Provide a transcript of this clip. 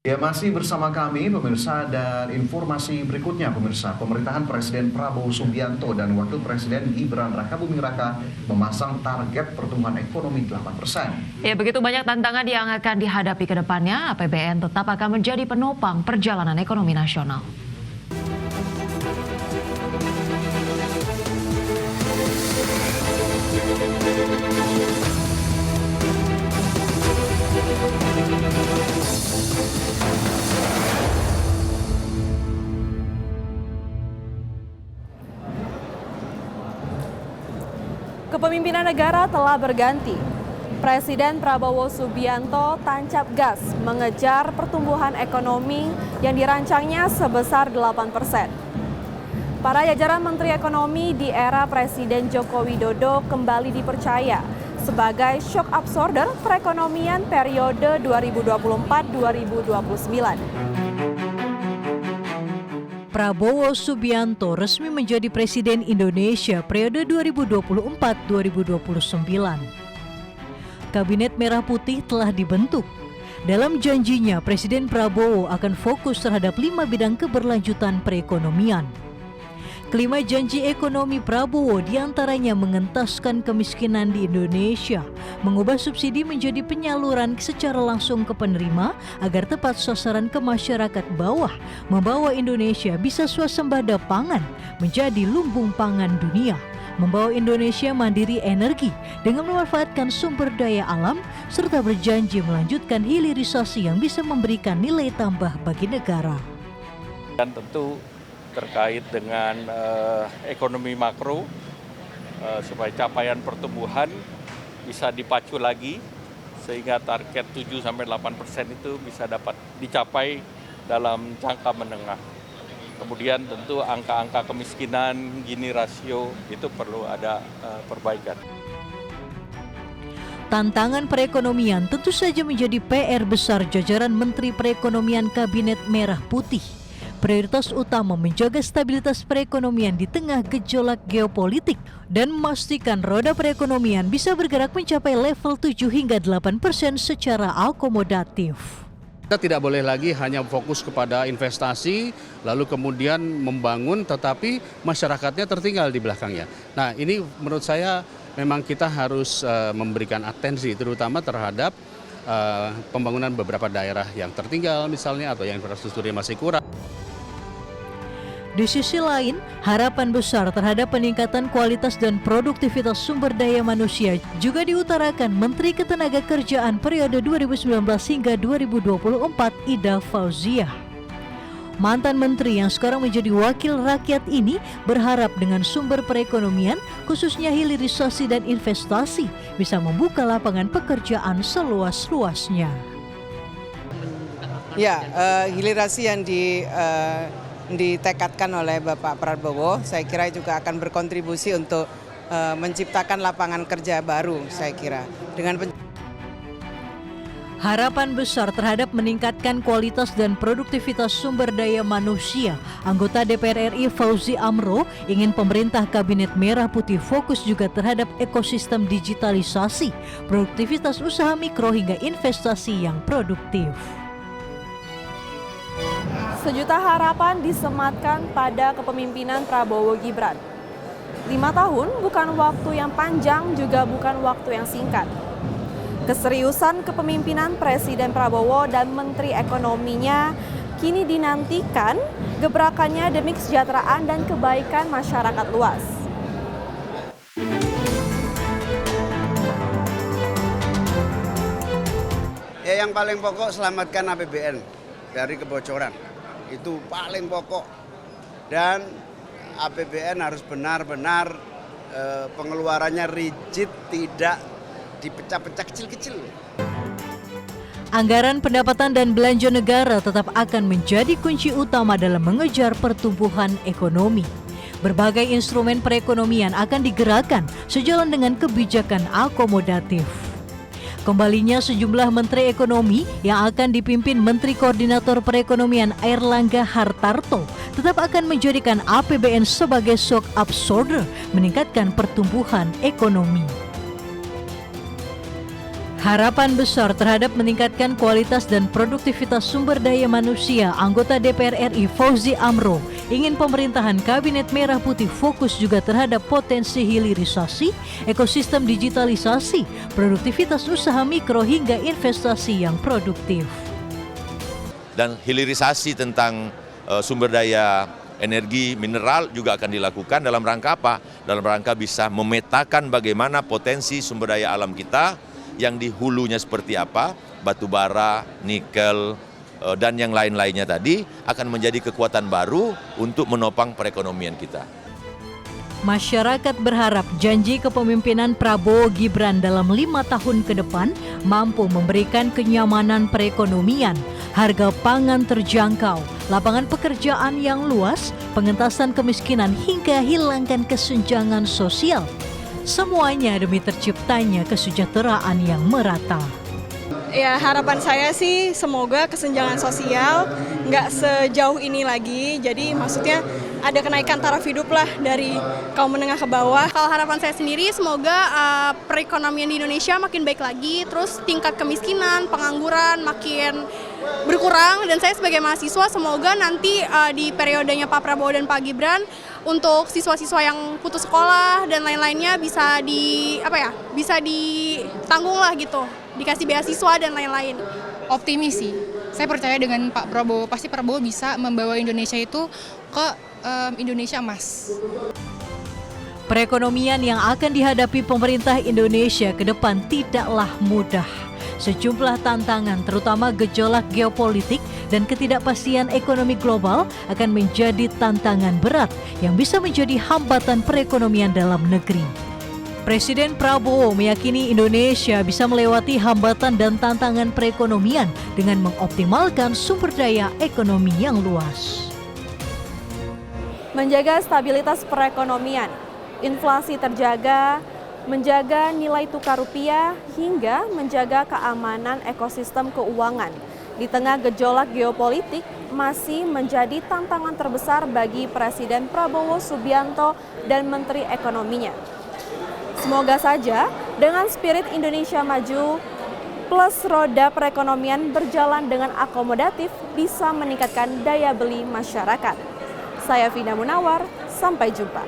Ya, masih bersama kami pemirsa, dan informasi berikutnya pemirsa, pemerintahan Presiden Prabowo Subianto dan Wakil Presiden Gibran Rakabuming Raka memasang target pertumbuhan ekonomi 8%. Ya, begitu banyak tantangan yang akan dihadapi ke depannya, APBN tetap akan menjadi penopang perjalanan ekonomi nasional. Kepemimpinan negara telah berganti. Presiden Prabowo Subianto tancap gas mengejar pertumbuhan ekonomi yang dirancangnya sebesar 8%. Para jajaran Menteri Ekonomi di era Presiden Joko Widodo kembali dipercaya sebagai shock absorber perekonomian periode 2024-2029. Prabowo Subianto resmi menjadi Presiden Indonesia periode 2024-2029. Kabinet Merah Putih telah dibentuk. Dalam janjinya, Presiden Prabowo akan fokus terhadap 5 bidang keberlanjutan perekonomian. Kelima janji ekonomi Prabowo diantaranya mengentaskan kemiskinan di Indonesia, mengubah subsidi menjadi penyaluran secara langsung ke penerima agar tepat sasaran ke masyarakat bawah, membawa Indonesia bisa swasembada pangan menjadi lumbung pangan dunia, membawa Indonesia mandiri energi dengan memanfaatkan sumber daya alam, serta berjanji melanjutkan hilirisasi yang bisa memberikan nilai tambah bagi negara. Dan tentu terkait dengan ekonomi makro, supaya capaian pertumbuhan bisa dipacu lagi sehingga target 7-8% itu bisa dapat dicapai dalam jangka menengah. Kemudian tentu angka-angka kemiskinan, Gini rasio itu perlu ada perbaikan. Tantangan perekonomian tentu saja menjadi PR besar jajaran Menteri Perekonomian Kabinet Merah Putih. Prioritas utama menjaga stabilitas perekonomian di tengah gejolak geopolitik dan memastikan roda perekonomian bisa bergerak mencapai level 7 hingga 8% secara akomodatif. Kita tidak boleh lagi hanya fokus kepada investasi, lalu kemudian membangun, tetapi masyarakatnya tertinggal di belakangnya. Nah, ini menurut saya memang kita harus memberikan atensi terutama terhadap pembangunan beberapa daerah yang tertinggal misalnya atau yang infrastrukturnya masih kurang. Di sisi lain, harapan besar terhadap peningkatan kualitas dan produktivitas sumber daya manusia juga diutarakan Menteri Ketenagakerjaan periode 2019 hingga 2024 Ida Fauziah. Mantan menteri yang sekarang menjadi wakil rakyat ini berharap dengan sumber perekonomian, khususnya hilirisasi dan investasi, bisa membuka lapangan pekerjaan seluas-luasnya. Ya, hilirisasi yang ditekadkan oleh Bapak Prabowo, saya kira juga akan berkontribusi untuk menciptakan lapangan kerja baru, saya kira. Harapan besar terhadap meningkatkan kualitas dan produktivitas sumber daya manusia, anggota DPR RI Fauzi Amro ingin pemerintah Kabinet Merah Putih fokus juga terhadap ekosistem digitalisasi, produktivitas usaha mikro hingga investasi yang produktif. Sejuta harapan disematkan pada kepemimpinan Prabowo Gibran. 5 tahun bukan waktu yang panjang, juga bukan waktu yang singkat. Keseriusan kepemimpinan Presiden Prabowo dan Menteri Ekonominya kini dinantikan gebrakannya demi kesejahteraan dan kebaikan masyarakat luas. Ya, yang paling pokok selamatkan APBN dari kebocoran. Itu paling pokok. Dan APBN harus benar-benar pengeluarannya rigid, tidak dipecah-pecah kecil-kecil. Anggaran pendapatan dan belanja negara tetap akan menjadi kunci utama dalam mengejar pertumbuhan ekonomi. Berbagai instrumen perekonomian akan digerakkan sejalan dengan kebijakan akomodatif. Kembalinya sejumlah menteri ekonomi yang akan dipimpin Menteri Koordinator Perekonomian Airlangga Hartarto tetap akan menjadikan APBN sebagai shock absorber, meningkatkan pertumbuhan ekonomi. Harapan besar terhadap meningkatkan kualitas dan produktivitas sumber daya manusia, anggota DPR RI Fauzi Amro ingin pemerintahan Kabinet Merah Putih fokus juga terhadap potensi hilirisasi, ekosistem digitalisasi, produktivitas usaha mikro hingga investasi yang produktif. Dan hilirisasi tentang sumber daya energi mineral juga akan dilakukan dalam rangka apa? Dalam rangka bisa memetakan bagaimana potensi sumber daya alam kita yang di hulunya seperti apa, batu bara, nikel, dan yang lain-lainnya tadi akan menjadi kekuatan baru untuk menopang perekonomian kita. Masyarakat berharap janji kepemimpinan Prabowo Gibran dalam 5 tahun ke depan mampu memberikan kenyamanan perekonomian, harga pangan terjangkau, lapangan pekerjaan yang luas, pengentasan kemiskinan hingga hilangkan kesenjangan sosial. Semuanya demi terciptanya kesejahteraan yang merata. Ya, harapan saya sih semoga kesenjangan sosial nggak sejauh ini lagi. Jadi maksudnya ada kenaikan taraf hidup lah dari kaum menengah ke bawah. Kalau harapan saya sendiri semoga perekonomian di Indonesia makin baik lagi, terus tingkat kemiskinan, pengangguran makin berkurang, dan saya sebagai mahasiswa semoga nanti di periodenya Pak Prabowo dan Pak Gibran untuk siswa-siswa yang putus sekolah dan lain-lainnya bisa ditanggung lah gitu, dikasih beasiswa dan lain-lain. Optimis sih, saya percaya dengan Pak Prabowo, pasti Prabowo bisa membawa Indonesia itu ke Indonesia emas. Perekonomian yang akan dihadapi pemerintah Indonesia ke depan tidaklah mudah. Sejumlah tantangan terutama gejolak geopolitik dan ketidakpastian ekonomi global akan menjadi tantangan berat yang bisa menjadi hambatan perekonomian dalam negeri. Presiden Prabowo meyakini Indonesia bisa melewati hambatan dan tantangan perekonomian dengan mengoptimalkan sumber daya ekonomi yang luas. Menjaga stabilitas perekonomian, inflasi terjaga, menjaga nilai tukar rupiah, hingga menjaga keamanan ekosistem keuangan di tengah gejolak geopolitik masih menjadi tantangan terbesar bagi Presiden Prabowo Subianto dan Menteri Ekonominya. Semoga saja dengan spirit Indonesia Maju plus roda perekonomian berjalan dengan akomodatif bisa meningkatkan daya beli masyarakat. Saya Vina Munawar, sampai jumpa.